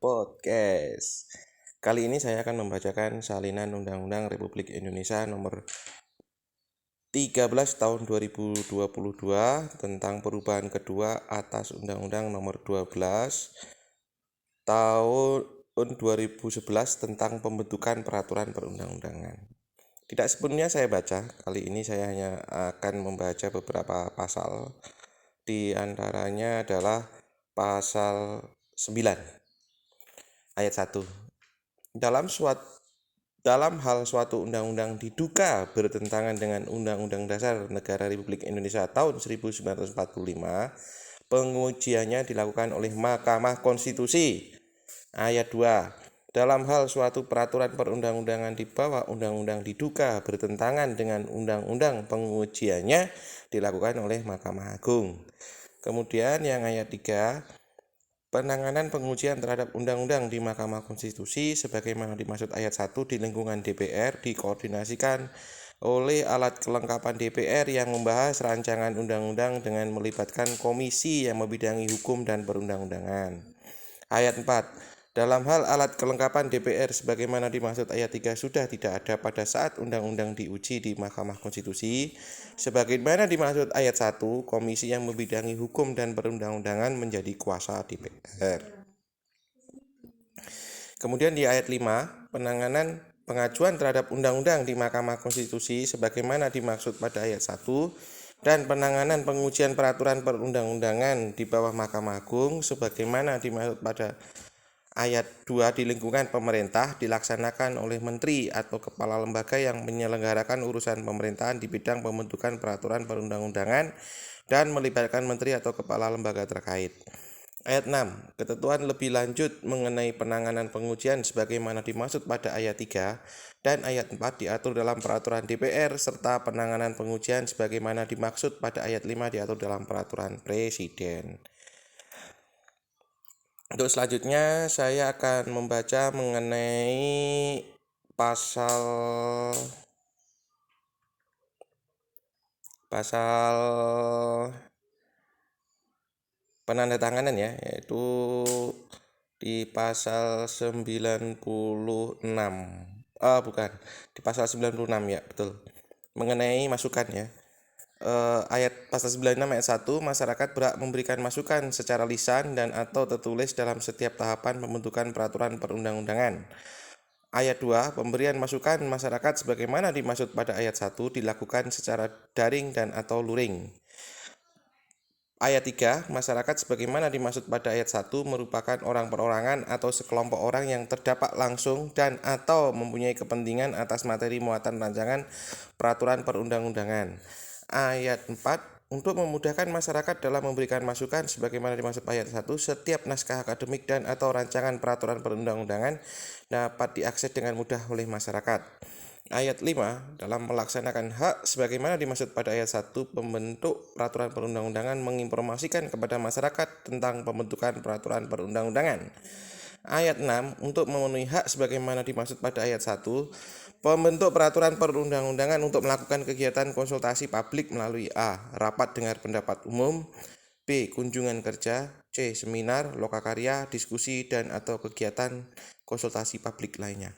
Podcast. Kali ini saya akan membacakan salinan Undang-Undang Republik Indonesia nomor 13 tahun 2022 tentang perubahan kedua atas Undang-Undang nomor 12 tahun 2011 tentang pembentukan peraturan perundang-undangan. Tidak sepenuhnya saya baca, kali ini saya hanya akan membaca beberapa pasal. Di antaranya adalah pasal 9 ayat 1. Dalam hal suatu undang-undang diduga bertentangan dengan Undang-Undang Dasar Negara Republik Indonesia tahun 1945, pengujiannya dilakukan oleh Mahkamah Konstitusi. Ayat 2. Dalam hal suatu peraturan perundang-undangan di bawah undang-undang diduga bertentangan dengan undang-undang, pengujiannya dilakukan oleh Mahkamah Agung. Kemudian yang ayat 3, penanganan pengujian terhadap undang-undang di Mahkamah Konstitusi sebagaimana dimaksud ayat 1 di lingkungan DPR dikoordinasikan oleh alat kelengkapan DPR yang membahas rancangan undang-undang dengan melibatkan komisi yang membidangi hukum dan perundang-undangan. Ayat 4. Dalam hal alat kelengkapan DPR sebagaimana dimaksud ayat 3 sudah tidak ada pada saat undang-undang diuji di Mahkamah Konstitusi. Sebagaimana dimaksud ayat 1, komisi yang membidangi hukum dan perundang-undangan menjadi kuasa DPR. Kemudian di ayat 5, penanganan pengajuan terhadap undang-undang di Mahkamah Konstitusi sebagaimana dimaksud pada ayat 1 dan penanganan pengujian peraturan perundang-undangan di bawah Mahkamah Agung sebagaimana dimaksud pada ayat 2 di lingkungan pemerintah dilaksanakan oleh menteri atau kepala lembaga yang menyelenggarakan urusan pemerintahan di bidang pembentukan peraturan perundang-undangan dan melibatkan menteri atau kepala lembaga terkait. Ayat 6. Ketentuan lebih lanjut mengenai penanganan pengujian sebagaimana dimaksud pada ayat 3 dan ayat 4 diatur dalam peraturan DPR serta penanganan pengujian sebagaimana dimaksud pada ayat 5 diatur dalam peraturan Presiden. Untuk selanjutnya saya akan membaca mengenai pasal penandatanganan ya, yaitu di pasal 96. Bukan, di pasal 96 ya, betul. Mengenai masukan ya. Ayat pasal 96 ayat 1, masyarakat berhak memberikan masukan secara lisan dan atau tertulis dalam setiap tahapan pembentukan peraturan perundang-undangan. Ayat 2, pemberian masukan masyarakat sebagaimana dimaksud pada ayat 1 dilakukan secara daring dan atau luring. Ayat 3, masyarakat sebagaimana dimaksud pada ayat 1 merupakan orang perorangan atau sekelompok orang yang terdampak langsung dan atau mempunyai kepentingan atas materi muatan rancangan peraturan perundang-undangan. Ayat 4, untuk memudahkan masyarakat dalam memberikan masukan sebagaimana dimaksud ayat 1, setiap naskah akademik dan atau rancangan peraturan perundang-undangan dapat diakses dengan mudah oleh masyarakat. Ayat 5, dalam melaksanakan hak sebagaimana dimaksud pada ayat 1, pembentuk peraturan perundang-undangan menginformasikan kepada masyarakat tentang pembentukan peraturan perundang-undangan. Ayat 6, untuk memenuhi hak sebagaimana dimaksud pada ayat 1, pembentuk peraturan perundang-undangan untuk melakukan kegiatan konsultasi publik melalui A. Rapat dengar pendapat umum, B. Kunjungan kerja, C. Seminar, lokakarya, diskusi, dan atau kegiatan konsultasi publik lainnya.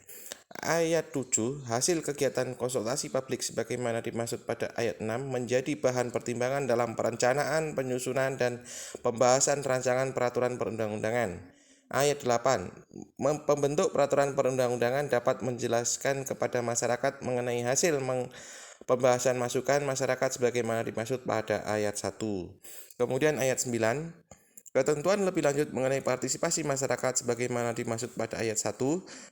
Ayat 7, hasil kegiatan konsultasi publik sebagaimana dimaksud pada ayat 6 menjadi bahan pertimbangan dalam perencanaan, penyusunan, dan pembahasan rancangan peraturan perundang-undangan. Ayat 8, pembentuk peraturan perundang-undangan dapat menjelaskan kepada masyarakat mengenai hasil pembahasan masukan masyarakat sebagaimana dimaksud pada ayat 1. Kemudian ayat 9, ketentuan lebih lanjut mengenai partisipasi masyarakat sebagaimana dimaksud pada ayat 1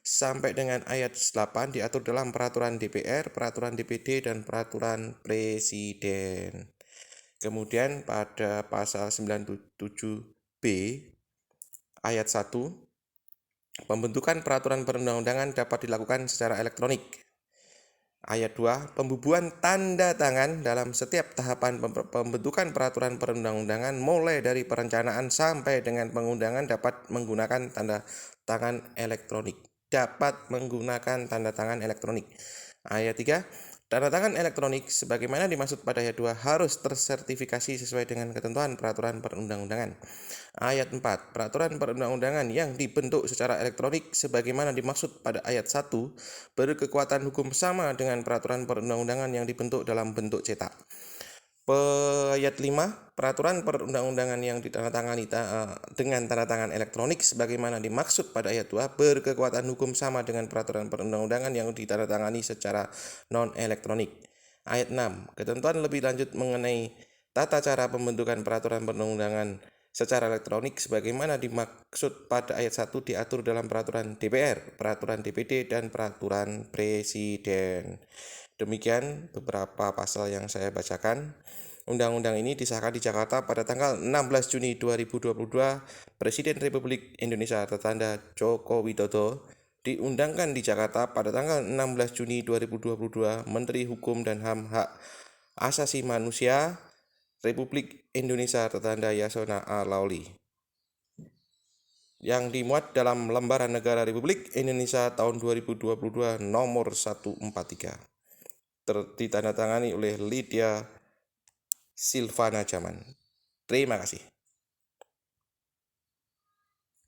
sampai dengan ayat 8 diatur dalam peraturan DPR, peraturan DPD, dan peraturan Presiden. Kemudian pada pasal 97B ayat 1, pembentukan peraturan perundang-undangan dapat dilakukan secara elektronik. Ayat 2, pembubuhan tanda tangan dalam setiap tahapan pembentukan peraturan perundang-undangan mulai dari perencanaan sampai dengan pengundangan dapat menggunakan tanda tangan elektronik. Ayat 3, Tanda tangan elektronik sebagaimana dimaksud pada ayat 2 harus tersertifikasi sesuai dengan ketentuan peraturan perundang-undangan. Ayat 4. Peraturan perundang-undangan yang dibentuk secara elektronik sebagaimana dimaksud pada ayat 1 berkekuatan hukum sama dengan peraturan perundang-undangan yang dibentuk dalam bentuk cetak. Ayat 5. Peraturan perundang-undangan yang ditandatangani dengan tanda tangan elektronik sebagaimana dimaksud pada ayat 2 berkekuatan hukum sama dengan peraturan perundang-undangan yang ditandatangani secara non-elektronik. Ayat 6. Ketentuan lebih lanjut mengenai tata cara pembentukan peraturan perundang-undangan secara elektronik sebagaimana dimaksud pada ayat 1 diatur dalam peraturan DPR, peraturan DPD, dan peraturan Presiden. Demikian beberapa pasal yang saya bacakan. Undang-undang ini disahkan di Jakarta pada tanggal 16 Juni 2022. Presiden Republik Indonesia tertanda Joko Widodo diundangkan di Jakarta pada tanggal 16 Juni 2022. Menteri Hukum dan HAM Hak Asasi Manusia Republik Indonesia tertanda Yasona A. Lauli. Yang dimuat dalam Lembaran Negara Republik Indonesia tahun 2022 nomor 143. Ditandatangani oleh Lydia Silvana Jaman. Terima kasih.